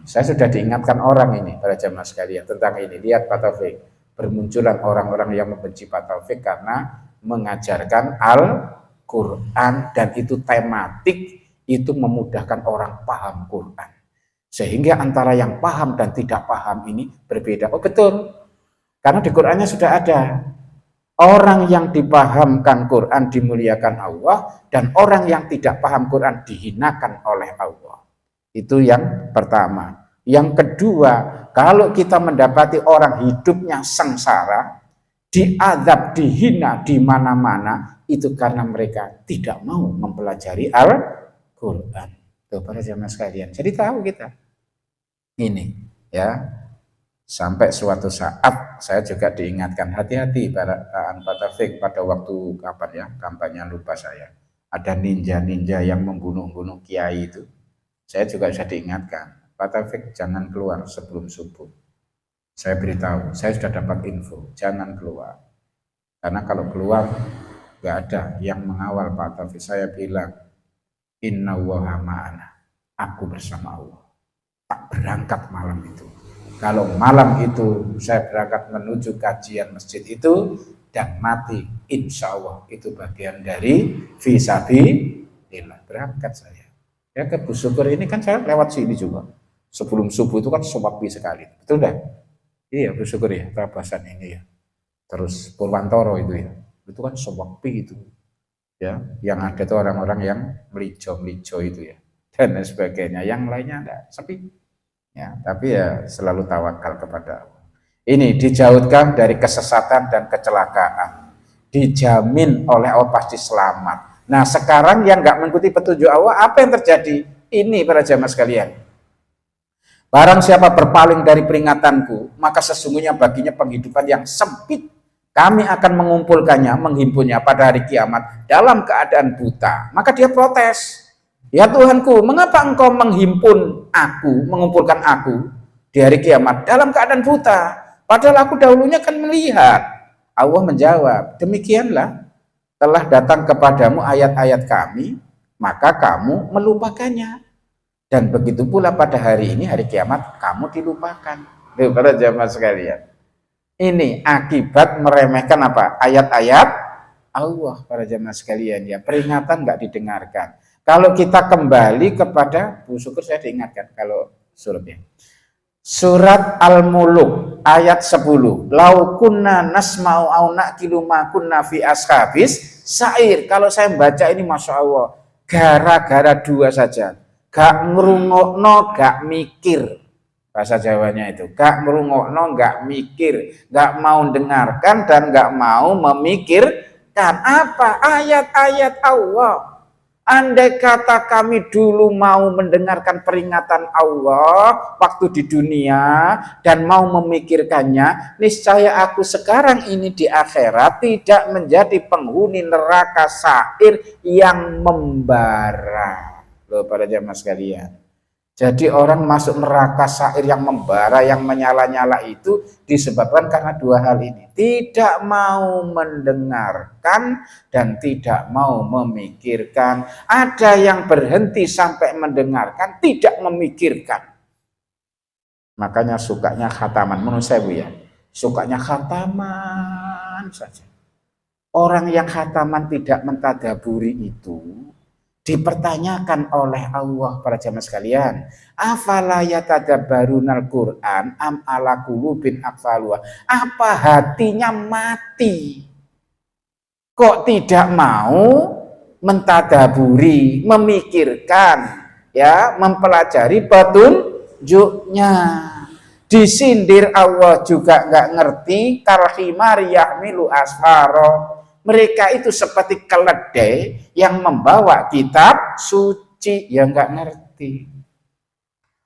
Saya sudah diingatkan orang ini, para jamaah sekalian, tentang ini. Lihat Pak Taufik, bermunculan orang-orang yang membenci Pak Taufik karena mengajarkan Al-Quran, dan itu tematik, itu memudahkan orang paham Quran. Sehingga antara yang paham dan tidak paham ini berbeda. Oh betul, karena di Qurannya sudah ada. Orang yang dipahamkan Quran dimuliakan Allah, dan orang yang tidak paham Quran dihinakan oleh Allah. Itu yang pertama. Yang kedua, kalau kita mendapati orang hidupnya sengsara, diazab, dihina di mana-mana, itu karena mereka tidak mau mempelajari Al-Quran. Tuh para jamaah sekalian. Jadi tahu kita ini ya, sampai suatu saat saya juga diingatkan, hati-hati Pak Taufik, pada waktu kapan ya, kampanye lupa saya, ada ninja-ninja yang membunuh-bunuh kiai itu. Saya juga sudah diingatkan, Pak Taufik jangan keluar sebelum subuh. Saya beritahu, saya sudah dapat info, jangan keluar. Karena kalau keluar nggak ada yang mengawal Pak Taufik. Saya bilang, Inna Allaha ma'ana, aku bersama Allah. Tak berangkat malam itu. Kalau malam itu saya berangkat menuju kajian masjid itu dan mati, insya Allah itu bagian dari fisabilillah. Berangkat saya. Ya ke Busukur ini kan saya lewat sini juga. Sebelum subuh itu kan sepi sekali. Betul dah? Iya Busukur ya, Trabasan ini ya. Terus Purwantoro itu ya. Itu kan sepi itu. Ya, yang ada itu orang-orang yang melijo-melijo itu ya. Dan sebagainya, yang lainnya enggak, sepi ya, tapi ya selalu tawakal kepada Allah. Ini dijauhkan dari kesesatan dan kecelakaan, dijamin oleh Allah pasti selamat. Nah sekarang yang enggak mengikuti petunjuk Allah, apa yang terjadi? Ini para jamaah sekalian, barang siapa berpaling dari peringatanku, maka sesungguhnya baginya penghidupan yang sempit. Kami akan mengumpulkannya, menghimpunnya pada hari kiamat dalam keadaan buta. Maka dia protes. Ya Tuhanku, mengapa engkau menghimpun aku, mengumpulkan aku di hari kiamat dalam keadaan buta? Padahal aku dahulunya kan melihat. Allah menjawab, demikianlah telah datang kepadamu ayat-ayat kami, maka kamu melupakannya. Dan begitu pula pada hari ini, hari kiamat, kamu dilupakan. Para jamaah sekalian. Ini akibat meremehkan apa? Ayat-ayat Allah, para jamaah sekalian ya. Peringatan nggak didengarkan. Kalau kita kembali kepada Busukur, saya diingatkan kalau suratnya. Surat Al-Muluk ayat 10. Lau kunna nasma'u au naqilu ma kunna fi ashabis sa'ir. Kalau saya baca ini Masya Allah, gara-gara dua saja. Gak ngerungokno, gak mikir. Bahasa Jawanya itu, gak merungokno, gak mikir, gak mau dengarkan dan gak mau memikirkan apa ayat-ayat Allah. Andai kata kami dulu mau mendengarkan peringatan Allah waktu di dunia dan mau memikirkannya, niscaya aku sekarang ini di akhirat tidak menjadi penghuni neraka sa'ir yang membara. Loh para jamaah sekalian. Jadi orang masuk neraka syair yang membara, yang menyala-nyala itu disebabkan karena dua hal ini. Tidak mau mendengarkan dan tidak mau memikirkan. Ada yang berhenti sampai mendengarkan, tidak memikirkan. Makanya sukanya khataman, menurut saya Bu ya. Sukanya khataman saja. Orang yang khataman tidak mentadaburi itu dipertanyakan oleh Allah para jamaah sekalian, afala yatadabbarunal Quran am ala qulubin aqfaluha, apa hatinya mati kok tidak mau mentadaburi, memikirkan, ya, mempelajari petunjuknya. Disindir Allah juga nggak ngerti, kalhimar yahmilu asharo, mereka itu seperti keledai yang membawa kitab suci, yang nggak ngerti.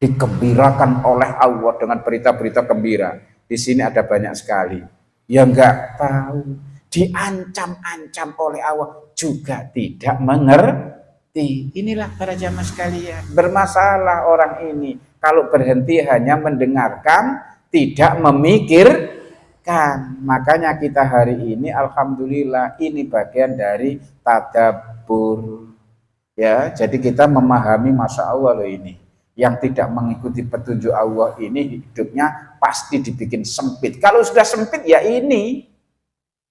Digembirakan oleh Allah dengan berita-berita gembira. Di sini ada banyak sekali yang nggak tahu. Diancam-ancam oleh Allah juga tidak mengerti. Inilah para jamaah sekalian, bermasalah orang ini kalau berhenti hanya mendengarkan, tidak memikir. Makanya kita hari ini alhamdulillah ini bagian dari tadabbur, ya. Jadi kita memahami, masya Allah loh, ini yang tidak mengikuti petunjuk Allah ini hidupnya pasti dibikin sempit. Kalau sudah sempit ya ini,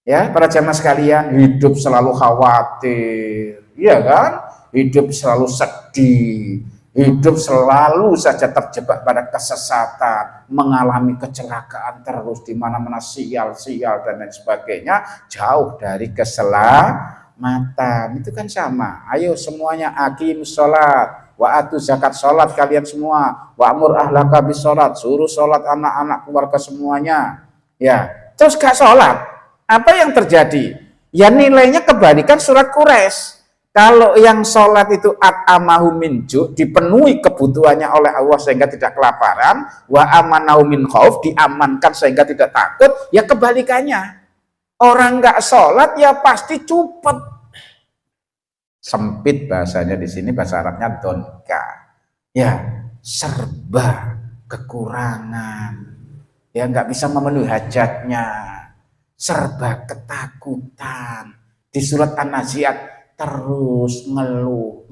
ya para jamaah sekalian, hidup selalu khawatir, ya kan, hidup selalu sedih, hidup selalu saja terjebak pada kesesatan, mengalami kecelakaan terus, di mana-mana sial-sial dan lain sebagainya, jauh dari keselamatan. Itu kan sama. Ayo semuanya aqim sholat, wa atu zakat, sholat kalian semua, wa amur ahlaka bis sholat, suruh sholat anak-anak keluarga semuanya. Ya, terus gak sholat, apa yang terjadi? Ya nilainya kebalikan surat Quraisy. Kalau yang sholat itu at'amahu min ju', dipenuhi kebutuhannya oleh Allah sehingga tidak kelaparan, wa amanahu min khauf, diamankan sehingga tidak takut, ya kebalikannya. Orang nggak sholat ya pasti cupet. Sempit bahasanya di sini, bahasa Arabnya donka. Ya, serba kekurangan. Ya nggak bisa memenuhi hajatnya. Serba ketakutan. Di surat An-Nazi'at terus ngeluh,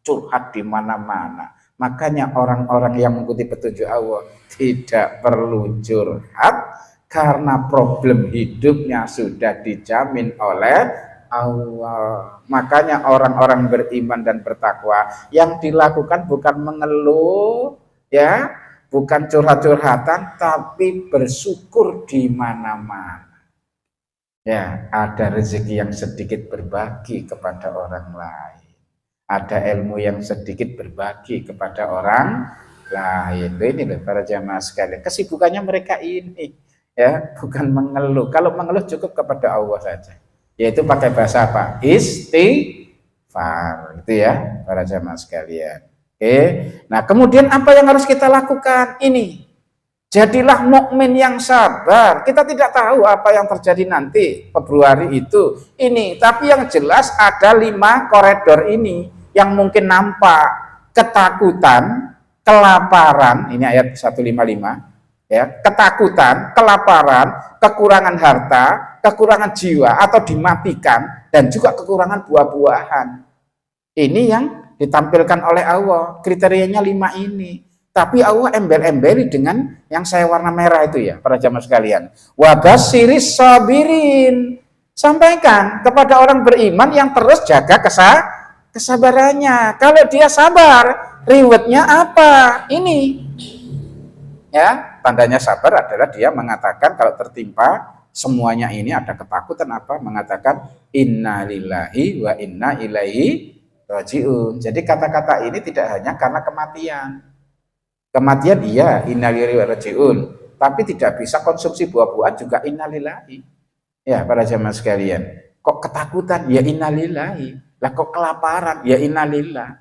curhat di mana-mana. Makanya orang-orang yang mengikuti petunjuk Allah tidak perlu curhat karena problem hidupnya sudah dijamin oleh Allah. Makanya orang-orang beriman dan bertakwa yang dilakukan bukan mengeluh, ya, bukan curhat-curhatan, tapi bersyukur di mana-mana. Ya, ada rezeki yang sedikit berbagi kepada orang lain. Ada ilmu yang sedikit berbagi kepada orang lain. Ini loh para jamaah sekalian. Kesibukannya mereka ini, ya, bukan mengeluh. Kalau mengeluh cukup kepada Allah saja. Yaitu pakai bahasa apa? Istighfar. Itu ya, para jamaah sekalian. Oke. Nah, kemudian apa yang harus kita lakukan? Ini. Jadilah mukmin yang sabar. Kita tidak tahu apa yang terjadi nanti Februari itu. Ini, tapi yang jelas ada 5 koridor ini yang mungkin nampak. Ketakutan, kelaparan, ini ayat 155, ya. Ketakutan, kelaparan, kekurangan harta, kekurangan jiwa atau dimatikan, dan juga kekurangan buah-buahan. Ini yang ditampilkan oleh Allah. Kriterianya 5 ini. Tapi Allah embel-embeli dengan yang saya warna merah itu ya, para jamaah sekalian. Wa basyiris sabirin. Sampaikan kepada orang beriman yang terus jaga kesabarannya. Kalau dia sabar, rewardnya apa? Ini. Ya, tandanya sabar adalah dia mengatakan kalau tertimpa semuanya ini ada ketakutan apa? Mengatakan inna lillahi wa inna ilaihi rajiun. Jadi kata-kata ini tidak hanya karena kematian. Kematian iya, innalillahi wa rajiun, tapi tidak bisa konsumsi buah-buahan juga innalillahi. Ya, para jamaah sekalian, kok ketakutan? Ya innalillahi. Lah kok kelaparan? Ya innalillah.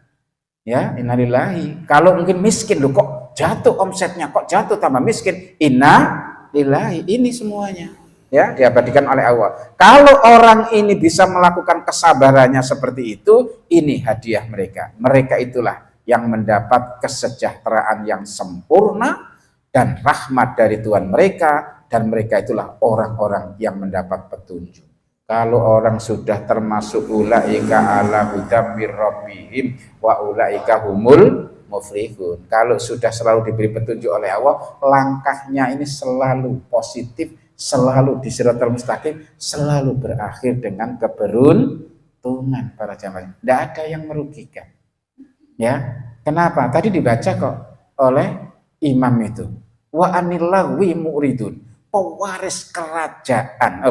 Ya, innalillahi. Kalau mungkin miskin, loh kok jatuh omsetnya, kok jatuh tambah miskin? Innalillahi. Ini semuanya, ya, diabadikan oleh Allah. Kalau orang ini bisa melakukan kesabarannya seperti itu, ini hadiah mereka. Mereka itulah yang mendapat kesejahteraan yang sempurna dan rahmat dari Tuhan mereka, dan mereka itulah orang-orang yang mendapat petunjuk. Kalau orang sudah termasuk ulaika ala hudam mir rabbihim wa ulaika humul muflihun. Kalau sudah selalu diberi petunjuk oleh Allah, langkahnya ini selalu positif, selalu di siratal mustaqim, selalu berakhir dengan keberuntungan para jamaah. Tidak ada yang merugikan. Ya, kenapa? Tadi dibaca kok oleh imam itu. Wa anillahwi mu'ridun. Pewaris kerajaan,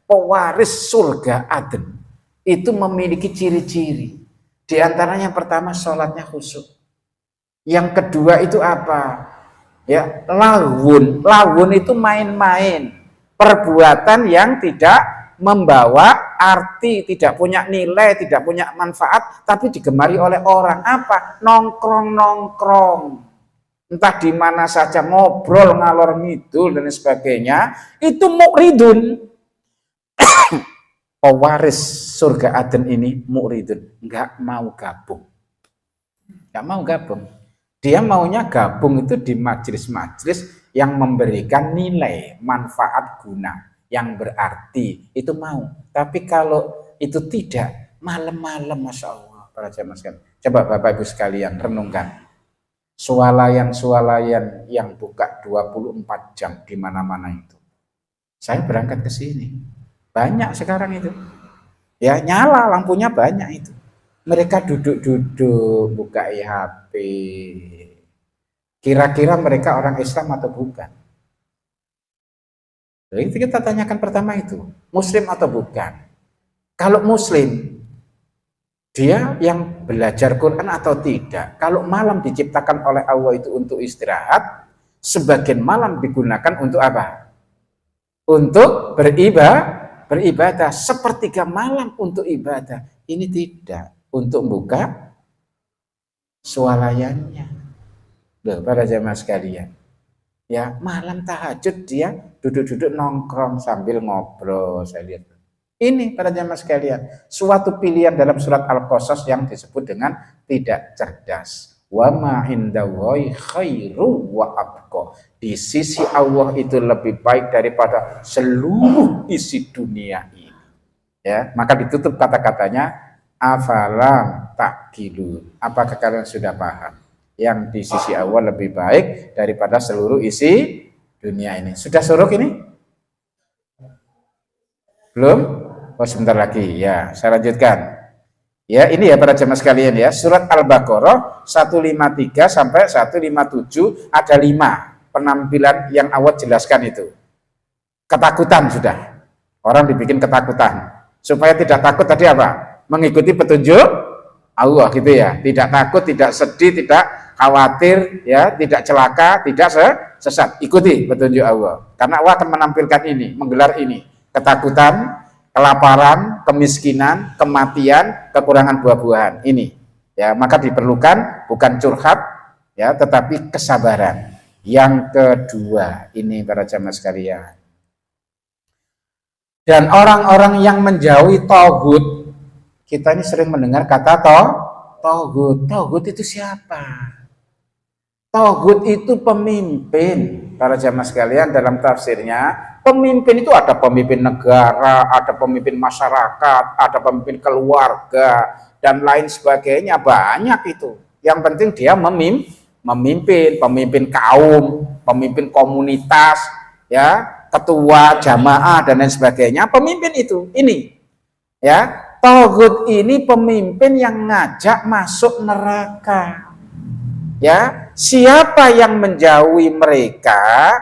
pewaris surga Aden itu memiliki ciri-ciri. Di antaranya yang pertama sholatnya khusyuk. Yang kedua itu apa? Ya, lawun. Lawun itu main-main, perbuatan yang tidak membawa arti, tidak punya nilai, tidak punya manfaat, tapi digemari oleh orang. Apa? Nongkrong-nongkrong. Entah di mana saja, ngobrol ngalor ngidul dan sebagainya, itu mu'ridun. Pewaris surga Aden ini mu'ridun, nggak mau gabung. Nggak mau gabung. Dia maunya gabung itu di majelis-majelis yang memberikan nilai, manfaat, guna, yang berarti, itu mau. Tapi kalau itu tidak, malam-malam, Masya Allah, para jamaah sekalian. Coba Bapak Ibu sekalian renungkan. Swalayan-swalayan yang buka 24 jam di mana-mana itu. Saya berangkat ke sini. Banyak sekarang itu. Ya, nyala lampunya banyak itu. Mereka duduk-duduk buka HP. Kira-kira mereka orang Islam atau bukan? Jadi kita tanyakan pertama itu, Muslim atau bukan? Kalau Muslim, dia yang belajar Quran atau tidak? Kalau malam diciptakan oleh Allah itu untuk istirahat, sebagian malam digunakan untuk apa? Untuk beribadah. Sepertiga malam untuk ibadah. Ini tidak. Untuk buka swalayannya. Loh, para jamaah sekalian. Ya, malam tahajud dia duduk-duduk nongkrong sambil ngobrol, saya lihat. Ini para jamaah sekalian, suatu pilihan dalam surat Al-Qasas yang disebut dengan tidak cerdas. Wa ma indallahi khairu wa abqa. Di sisi Allah itu lebih baik daripada seluruh isi dunia ini. Ya, maka ditutup kata-katanya afalam ta'qilun. Apakah kalian sudah paham? Yang di sisi Allah lebih baik daripada seluruh isi dunia ini. Sudah suruk ini? Belum? Oh, sebentar lagi. Ya, saya lanjutkan. Ya, ini ya para jemaah sekalian ya. Surat Al-Baqarah 153 sampai 157 ada 5 penampilan yang Allah jelaskan itu. Ketakutan sudah. Orang dibikin ketakutan. Supaya tidak takut tadi apa? Mengikuti petunjuk Allah gitu ya. Tidak takut, tidak sedih, tidak khawatir, ya, tidak celaka, tidak sesat. Ikuti petunjuk Allah. Karena Allah akan menampilkan ini, menggelar ini. Ketakutan, kelaparan, kemiskinan, kematian, kekurangan buah-buahan. Ini. Ya, maka diperlukan bukan curhat, ya, tetapi kesabaran. Yang kedua, ini para jamaah sekalian. Dan orang-orang yang menjauhi tauhid, kita ini sering mendengar kata tauhid. Tauhid itu siapa? Tauhid itu pemimpin, para jamaah sekalian. Dalam tafsirnya, pemimpin itu ada pemimpin negara, ada pemimpin masyarakat, ada pemimpin keluarga, dan lain sebagainya, banyak itu. Yang penting dia memimpin, pemimpin kaum, pemimpin komunitas, ya, ketua jamaah dan lain sebagainya, pemimpin itu. Ini, ya, tauhid ini pemimpin yang ngajak masuk neraka. Ya, siapa yang menjauhi mereka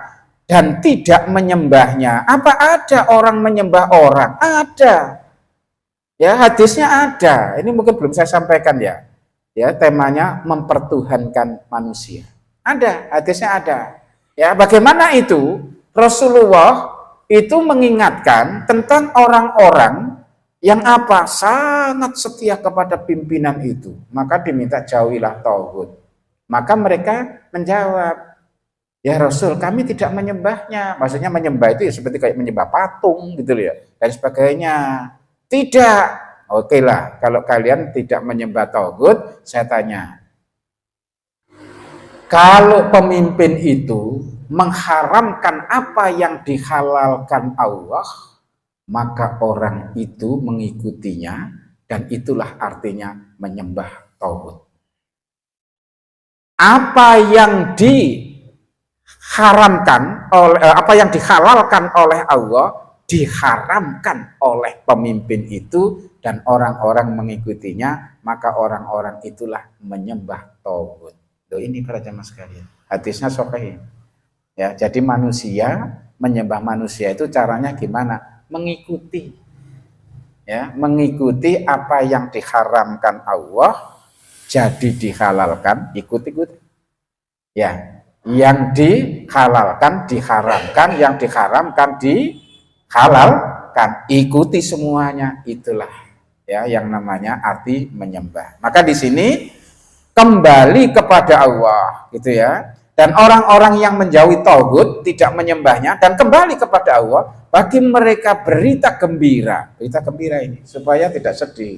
dan tidak menyembahnya? Apa ada orang menyembah orang? Ada. Ya, hadisnya ada. Ini mungkin belum saya sampaikan ya. Ya, temanya mempertuhankan manusia. Ada, hadisnya ada. Ya, bagaimana itu? Rasulullah itu mengingatkan tentang orang-orang yang apa? Sangat setia kepada pimpinan itu. Maka diminta jauhilah tauhid. Maka mereka menjawab, ya Rasul, kami tidak menyembahnya. Maksudnya menyembah itu ya seperti kayak menyembah patung gitu ya, dan sebagainya. Tidak. Oke lah, kalau kalian tidak menyembah tauhid, saya tanya, Kalau pemimpin itu mengharamkan apa yang dihalalkan Allah, maka orang itu mengikutinya dan itulah artinya menyembah tauhid. Apa yang diharamkan oleh apa yang dihalalkan oleh Allah diharamkan oleh pemimpin itu dan orang-orang mengikutinya, maka orang-orang itulah menyembah tauhid. Loh, ini para jamaah sekalian, hadisnya sahih. Ya, jadi manusia menyembah manusia itu caranya gimana? Mengikuti. Ya, mengikuti apa yang diharamkan Allah jadi dihalalkan, ikut-ikut. Ya, yang dihalalkan diharamkan, yang diharamkan dihalalkan, ikuti semuanya. Itulah ya yang namanya arti menyembah. Maka di sini kembali kepada Allah, gitu ya. Dan orang-orang yang menjauhi tauhid, tidak menyembahnya dan kembali kepada Allah, bagi mereka berita gembira. Berita gembira ini supaya tidak sedih.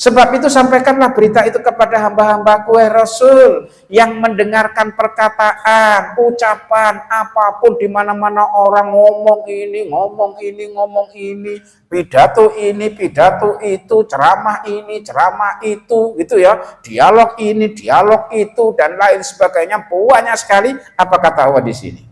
Sebab itu sampaikanlah berita itu kepada hamba-hambaku Rasul yang mendengarkan perkataan, ucapan, apapun di mana-mana orang ngomong ini, ngomong ini, ngomong ini, pidato ini, pidato itu, ceramah ini, ceramah itu, gitu ya, dialog ini, dialog itu, dan lain sebagainya, banyak sekali. Apa kata Allah di sini?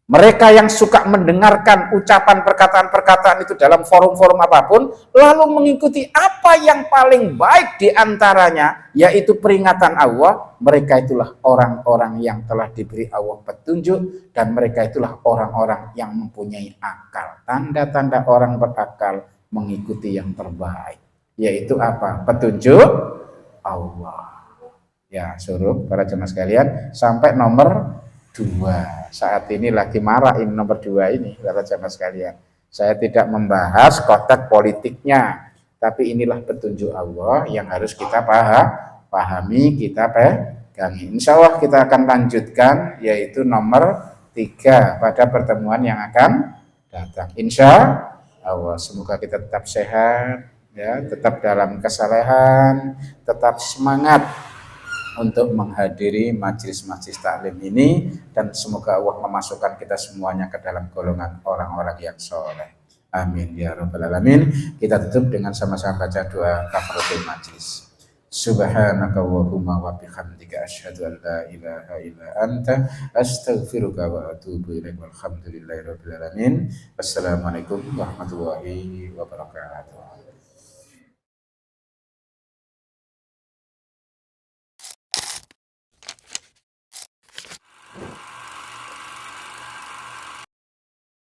Mereka yang suka mendengarkan ucapan perkataan-perkataan itu dalam forum-forum apapun, lalu mengikuti apa yang paling baik di antaranya, yaitu peringatan Allah, mereka itulah orang-orang yang telah diberi Allah petunjuk, dan mereka itulah orang-orang yang mempunyai akal. Tanda-tanda orang berakal mengikuti yang terbaik, yaitu apa? Petunjuk Allah. Ya, suruh para jemaah sekalian sampai nomor 2. Saat ini lagi marah ini nomor 2 ini, para jamaah sekalian. Saya tidak membahas kotak politiknya, tapi inilah petunjuk Allah yang harus kita pahami, kita pegangi. Insya Allah kita akan lanjutkan, yaitu nomor 3 pada pertemuan yang akan datang. Insya Allah, semoga kita tetap sehat, ya, tetap dalam kesalehan, tetap semangat untuk menghadiri majelis-majelis taklim ini, dan semoga Allah memasukkan kita semuanya ke dalam golongan orang-orang yang soleh. Amin ya rabbal alamin. Kita tutup dengan sama-sama baca doa kafaratul majelis. Subhanaka Allahumma wa bihamdika asyhadu an la ilaha illa anta astaghfiruka wa atubu ilaik. Walhamdulillahi rabbil alamin. Wassalamualaikum warahmatullahi wabarakatuh.